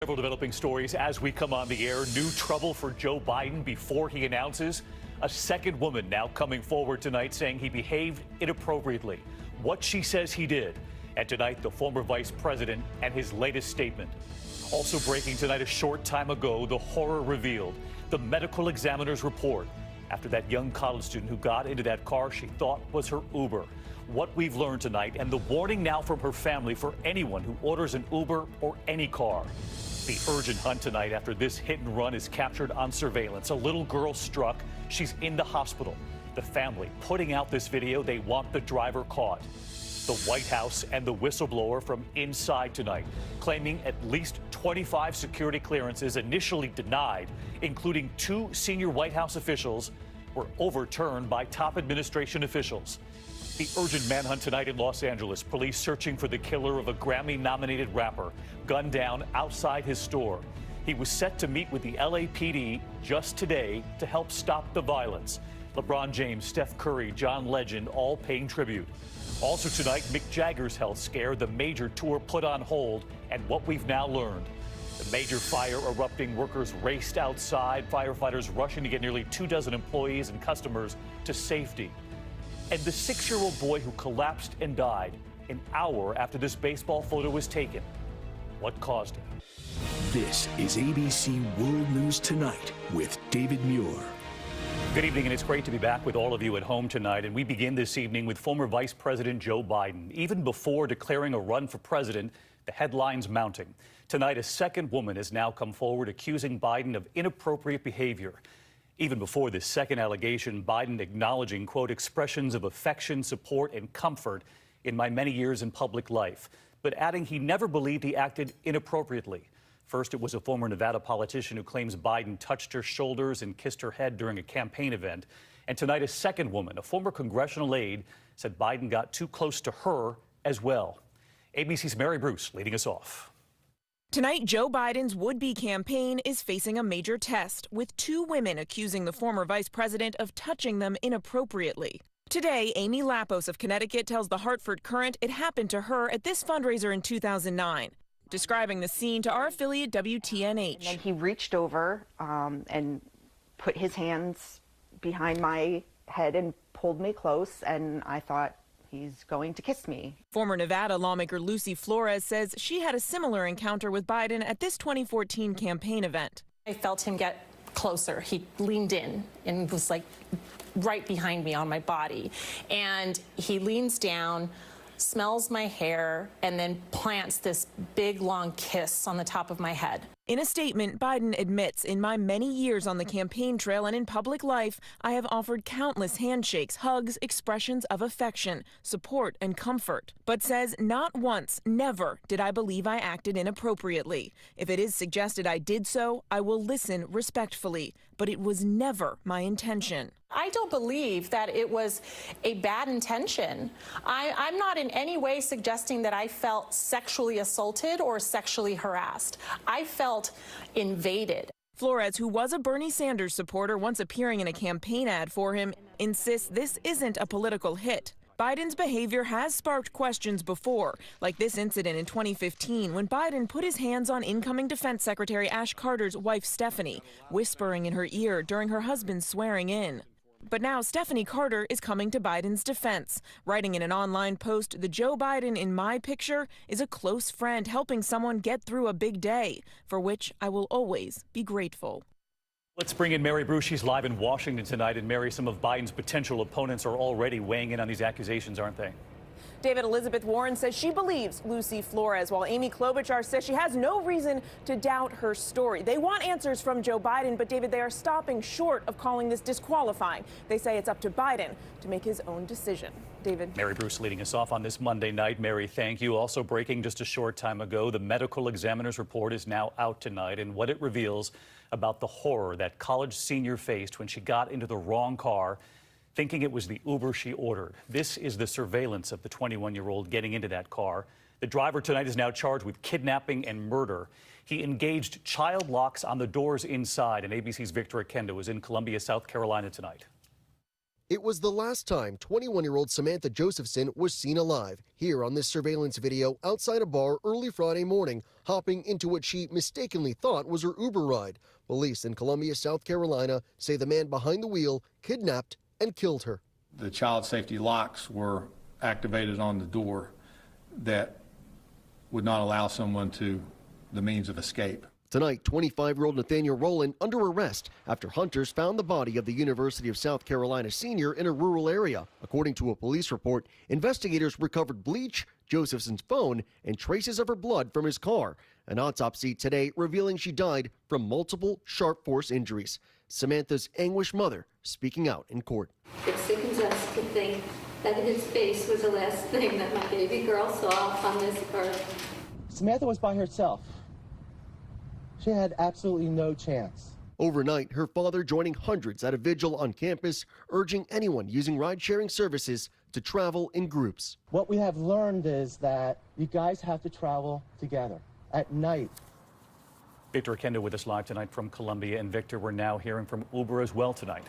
Several developing stories as we come on the air. New trouble for Joe Biden before he announces. A second woman now coming forward tonight saying he behaved inappropriately. What she says he did. And tonight, the former vice president and his latest statement. Also breaking tonight, a short time ago, the horror revealed. The medical examiner's report after that young college student who got into that car she thought was her Uber. What we've learned tonight and the warning now from her family for anyone who orders an Uber or any car. The urgent hunt tonight after this hit and run is captured on surveillance. A little girl struck. She's in the hospital. The family putting out this video. They want the driver caught. The White House and the whistleblower from inside tonight, claiming at least 25 security clearances initially denied, including 2 senior White House officials, were overturned by top administration officials. The urgent manhunt tonight in Los Angeles. Police searching for the killer of a Grammy-nominated rapper, gunned down outside his store. He was set to meet with the LAPD just today to help stop the violence. LeBron James, Steph Curry, John Legend all paying tribute. Also tonight, Mick Jagger's health scare, the major tour put on hold, and what we've now learned. The major fire erupting, workers raced outside, firefighters rushing to get nearly 24 employees and customers to safety. And the 6-year-old boy who collapsed and died an hour after this baseball photo was taken. What caused it? This is ABC World News Tonight with David Muir. Good evening, and it's great to be back with all of you at home tonight. And we begin this evening with former Vice President Joe Biden. Even before declaring a run for president, the headlines mounting. Tonight, a second woman has now come forward accusing Biden of inappropriate behavior. Even before this second allegation, Biden acknowledging, quote, expressions of affection, support, and comfort in my many years in public life, but adding he never believed he acted inappropriately. First, it was a former Nevada politician who claims Biden touched her shoulders and kissed her head during a campaign event. And tonight, a second woman, a former congressional aide, said Biden got too close to her as well. ABC's Mary Bruce leading us off. Tonight, Joe Biden's would-be campaign is facing a major test, with 2 women accusing the former vice president of touching them inappropriately. Today, Amy Lapos of Connecticut tells the Hartford Courant it happened to her at this fundraiser in 2009, describing the scene to our affiliate WTNH. And then he reached over and put his hands behind my head and pulled me close, and I thought, he's going to kiss me. Former Nevada lawmaker Lucy Flores says she had a similar encounter with Biden at this 2014 campaign event. I felt him get closer. He leaned in and was like right behind me on my body. And he leans down, smells my hair, and then plants this big, long kiss on the top of my head. In a statement, Biden admits, in my many years on the campaign trail and in public life, I have offered countless handshakes, hugs, expressions of affection, support, and comfort, but says not once, never did I believe I acted inappropriately. If it is suggested I did so, I will listen respectfully, but it was never my intention. I don't believe that it was a bad intention. I'm not in any way suggesting that I felt sexually assaulted or sexually harassed. I felt invaded. Flores, who was a Bernie Sanders supporter once appearing in a campaign ad for him, insists this isn't a political hit. Biden's behavior has sparked questions before, like this incident in 2015 when Biden put his hands on incoming Defense Secretary Ash Carter's wife, Stephanie, whispering in her ear during her husband's swearing in. But now Stephanie Carter is coming to Biden's defense, writing in an online post, the Joe Biden in my picture is a close friend helping someone get through a big day, for which I will always be grateful. Let's bring in Mary Bruce. She's live in Washington tonight. And Mary, some of Biden's potential opponents are already weighing in on these accusations, aren't they? David, Elizabeth Warren says she believes Lucy Flores, while Amy Klobuchar says she has no reason to doubt her story. They want answers from Joe Biden, but David, they are stopping short of calling this disqualifying. They say it's up to Biden to make his own decision. David. Mary Bruce leading us off on this Monday night. Mary, thank you. Also breaking just a short time ago, the medical examiner's report is now out tonight, and what it reveals about the horror that college senior faced when she got into the wrong car, thinking it was the Uber she ordered. This is the surveillance of the 21-year-old getting into that car. The driver tonight is now charged with kidnapping and murder. He engaged child locks on the doors inside, and ABC's Victor Akenda was in Columbia, South Carolina tonight. It was the last time 21-year-old Samantha Josephson was seen alive here on this surveillance video outside a bar early Friday morning, hopping into what she mistakenly thought was her Uber ride. Police in Columbia, South Carolina say the man behind the wheel kidnapped and killed her. The child safety locks were activated on the door that would not allow someone to the means of escape. Tonight, 25-year-old Nathaniel Rowland under arrest after hunters found the body of the University of South Carolina senior in a rural area. According to a police report, investigators recovered bleach, Josephson's phone, and traces of her blood from his car. An autopsy today revealing she died from multiple sharp force injuries. Samantha's anguished mother speaking out in court. It sickens us to think that his face was the last thing that my baby girl saw on this earth. Samantha was by herself. She had absolutely no chance. Overnight, her father joining hundreds at a vigil on campus, urging anyone using ride-sharing services to travel in groups. What we have learned is that you guys have to travel together at night. Victor Oquendo with us live tonight from Columbia. And Victor, we're now hearing from Uber as well tonight.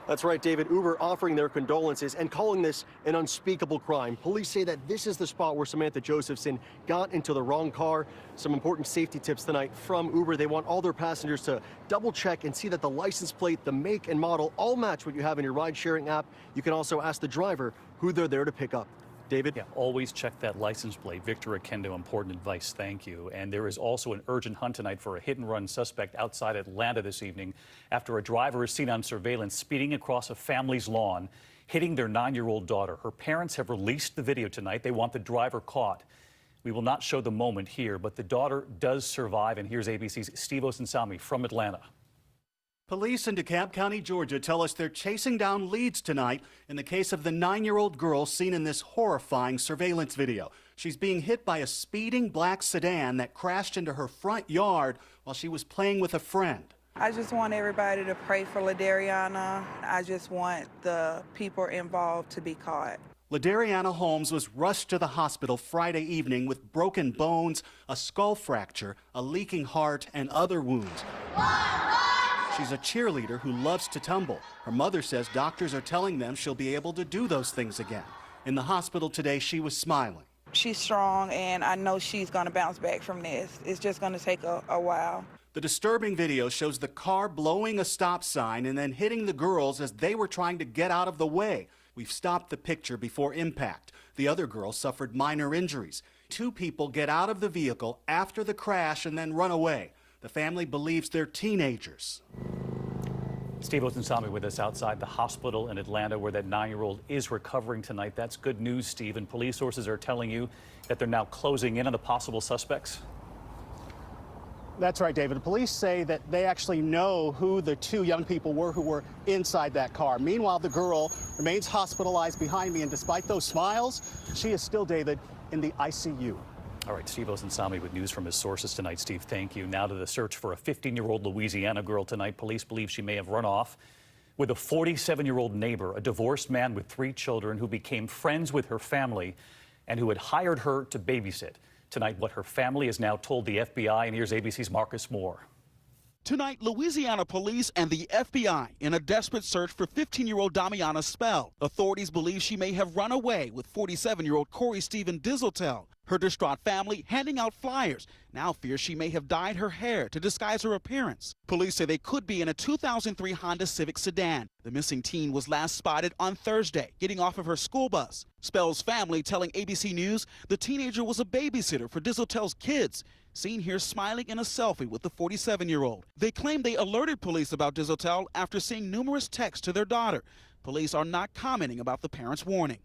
That's right, David. Uber offering their condolences and calling this an unspeakable crime. Police say that this is the spot where Samantha Josephson got into the wrong car. Some important safety tips tonight from Uber. They want all their passengers to double check and see that the license plate, the make and model all match what you have in your ride-sharing app. You can also ask the driver who they're there to pick up. David? Yeah, always check that license plate. Victor Oquendo, important advice. Thank you. And there is also an urgent hunt tonight for a hit-and-run suspect outside Atlanta this evening after a driver is seen on surveillance speeding across a family's lawn, hitting their 9-year-old daughter. Her parents have released the video tonight. They want the driver caught. We will not show the moment here, but the daughter does survive. And here's ABC's Steve Osunsami from Atlanta. Police in DeKalb County, Georgia, tell us they're chasing down leads tonight in the case of the 9-year-old girl seen in this horrifying surveillance video. She's being hit by a speeding black sedan that crashed into her front yard while she was playing with a friend. I just want everybody to pray for LaDariana. I just want the people involved to be caught. LaDariana Holmes was rushed to the hospital Friday evening with broken bones, a skull fracture, a leaking heart, and other wounds. She's a cheerleader who loves to tumble. Her mother says doctors are telling them she'll be able to do those things again. In the hospital today, she was smiling. She's strong, and I know she's going to bounce back from this. It's just going to take a while. The disturbing video shows the car blowing a stop sign and then hitting the girls as they were trying to get out of the way. We've stopped the picture before impact. The other girl suffered minor injuries. 2 people get out of the vehicle after the crash and then run away. The family believes they're teenagers. Steve Osunsami with us outside the hospital in Atlanta where that 9-year-old is recovering tonight. That's good news, Steve. And police sources are telling you that they're now closing in on the possible suspects. That's right, David. Police say that they actually know who the 2 young people were who were inside that car. Meanwhile, the girl remains hospitalized behind me, and despite those smiles, she is still, David, in the ICU. All right, Steve Osunsami with news from his sources tonight. Steve, thank you. Now to the search for a 15-year-old Louisiana girl tonight. Police believe she may have run off with a 47-year-old neighbor, a divorced man with 3 children who became friends with her family and who had hired her to babysit. Tonight, what her family has now told the FBI, and here's ABC's Marcus Moore. Tonight, Louisiana police and the FBI in a desperate search for 15-year-old Damiana Spell. Authorities believe she may have run away with 47-year-old Corey Stephen Dizeltel. Her distraught family handing out flyers now fears she may have dyed her hair to disguise her appearance. Police say they could be in a 2003 Honda Civic sedan. The missing teen was last spotted on Thursday, getting off of her school bus. Spell's family telling ABC News the teenager was a babysitter for Dizeltel's kids, seen here smiling in a selfie with the 47-year-old. They claim they alerted police about Dizeltel after seeing numerous texts to their daughter. Police are not commenting about the parents' warning.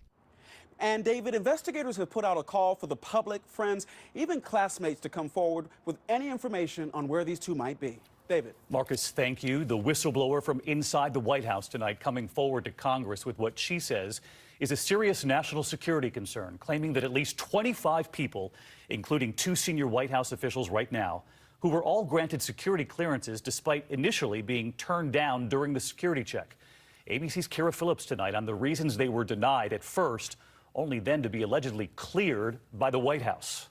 And David, investigators have put out a call for the public, friends, even classmates to come forward with any information on where these 2 might be. David. Marcus, thank you. The whistleblower from inside the White House tonight coming forward to Congress with what she says is a serious national security concern, claiming that at least 25 people, including 2 senior White House officials right now, who were all granted security clearances despite initially being turned down during the security check. ABC's Kara Phillips tonight on the reasons they were denied at first, only then to be allegedly cleared by the White House.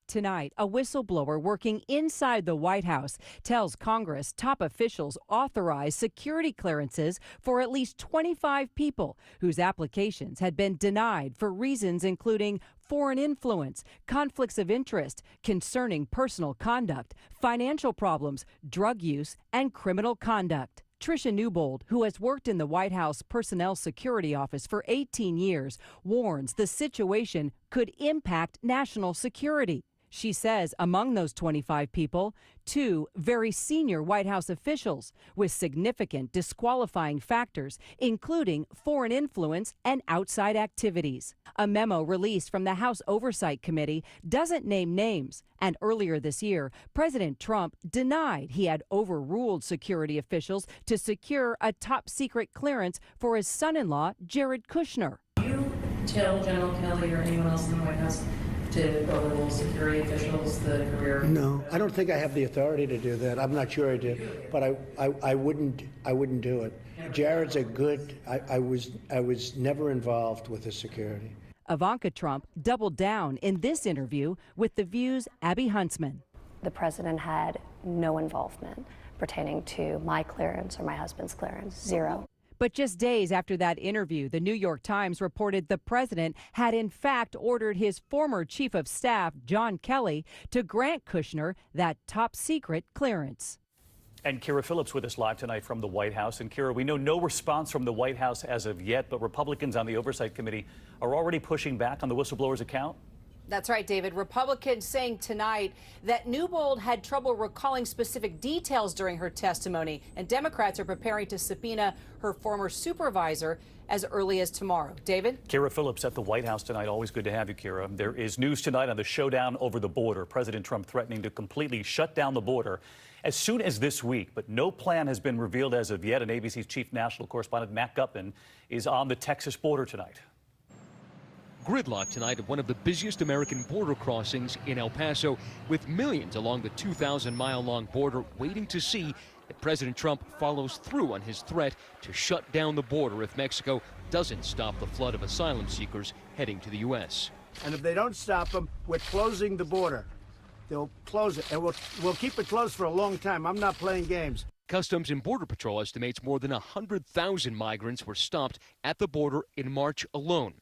Tonight, a whistleblower working inside the White House tells Congress top officials authorized security clearances for at least 25 people whose applications had been denied for reasons including foreign influence, conflicts of interest concerning personal conduct, financial problems, drug use, and criminal conduct. Tricia Newbold, who has worked in the White House Personnel Security Office for 18 years, warns the situation could impact national security. She says among those 25 people, 2 very senior White House officials with significant disqualifying factors, including foreign influence and outside activities. A memo released from the House Oversight Committee doesn't name names. And earlier this year, President Trump denied he had overruled security officials to secure a top secret clearance for his son-in-law, Jared Kushner. You tell General Kelly or anyone else in the White House to overrule security officials, the career? No, I don't think I have the authority to do that. I'm not sure I do, but I wouldn't do it. Jared's a good. I was never involved with his security. Ivanka Trump doubled down in this interview with The View's Abby Huntsman. The president had no involvement pertaining to my clearance or my husband's clearance, zero. But just days after that interview, the New York Times reported the president had in fact ordered his former chief of staff, John Kelly, to grant Kushner that top secret clearance. And Kira Phillips with us live tonight from the White House. And Kira, we know no response from the White House as of yet, but Republicans on the Oversight Committee are already pushing back on the whistleblower's account. That's right, David. Republicans saying tonight that Newbold had trouble recalling specific details during her testimony, and Democrats are preparing to subpoena her former supervisor as early as tomorrow. David? Kira Phillips at the White House tonight. Always good to have you, Kira. There is news tonight on the showdown over the border. President Trump threatening to completely shut down the border as soon as this week, but no plan has been revealed as of yet. And ABC's chief national correspondent Matt Gutman is on the Texas border tonight. Gridlock tonight at one of the busiest American border crossings in El Paso, with millions along the 2,000-mile-long border waiting to see if President Trump follows through on his threat to shut down the border if Mexico doesn't stop the flood of asylum seekers heading to the U.S. And if they don't stop them, we're closing the border. They'll close it, and we'll keep it closed for a long time. I'm not playing games. Customs and Border Patrol estimates more than 100,000 migrants were stopped at the border in March alone.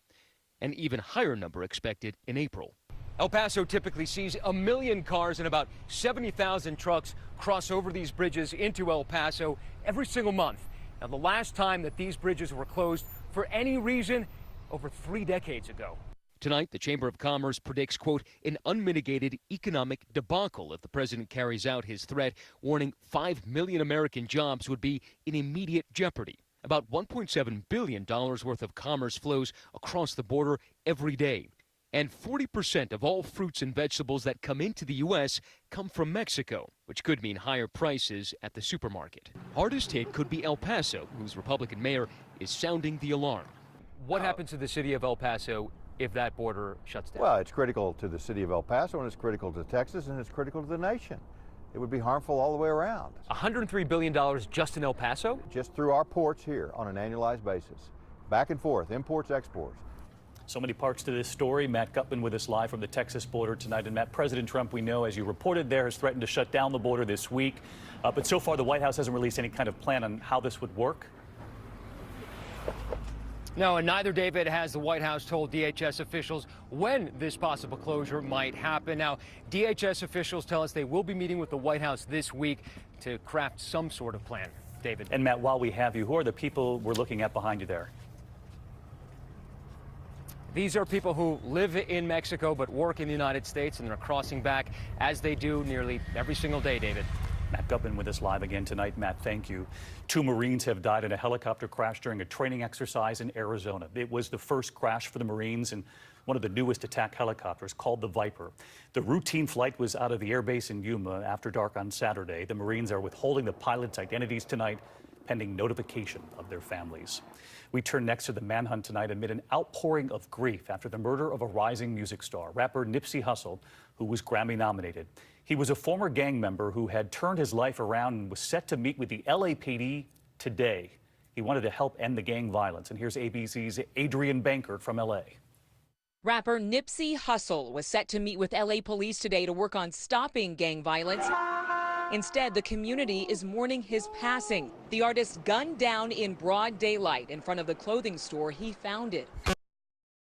An even higher number expected in April. El Paso typically sees 1 million cars and about 70,000 trucks cross over these bridges into El Paso every single month. Now, the last time that these bridges were closed for any reason, over 3 decades ago. Tonight, the Chamber of Commerce predicts, quote, an unmitigated economic debacle if the president carries out his threat, warning 5 million American jobs would be in immediate jeopardy. About $1.7 billion worth of commerce flows across the border every day. And 40% of all fruits and vegetables that come into the U.S. come from Mexico, which could mean higher prices at the supermarket. Hardest hit could be El Paso, whose Republican mayor is sounding the alarm. What happens to the city of El Paso if that border shuts down? Well, it's critical to the city of El Paso, and it's critical to Texas, and it's critical to the nation. It would be harmful all the way around. $103 billion just in El Paso? Just through our ports here on an annualized basis. Back and forth, imports, exports. So many parts to this story. Matt Gutman with us live from the Texas border tonight. And Matt, President Trump, we know, as you reported there, has threatened to shut down the border this week. But so far, the White House hasn't released any kind of plan on how this would work. No, and neither, David, has the White House told DHS officials when this possible closure might happen. Now, DHS officials tell us they will be meeting with the White House this week to craft some sort of plan. David. And Matt, while we have you, who are the people we're looking at behind you there? These are people who live in Mexico but work in the United States, and they're crossing back as they do nearly every single day, David. Matt Gutman with us live again tonight. Matt, thank you. 2 Marines have died in a helicopter crash during a training exercise in Arizona. It was the first crash for the Marines and one of the newest attack helicopters, called the Viper. The routine flight was out of the airbase in Yuma after dark on Saturday. The Marines are withholding the pilots' identities tonight, pending notification of their families. We turn next to the manhunt tonight amid an outpouring of grief after the murder of a rising music star, rapper Nipsey Hussle, who was Grammy nominated. He was a former gang member who had turned his life around and was set to meet with the LAPD today. He wanted to help end the gang violence. And here's ABC's Adrian Bankert from LA. Rapper Nipsey Hussle was set to meet with LA police today to work on stopping gang violence. Instead, the community is mourning his passing. The artist gunned down in broad daylight in front of the clothing store he founded.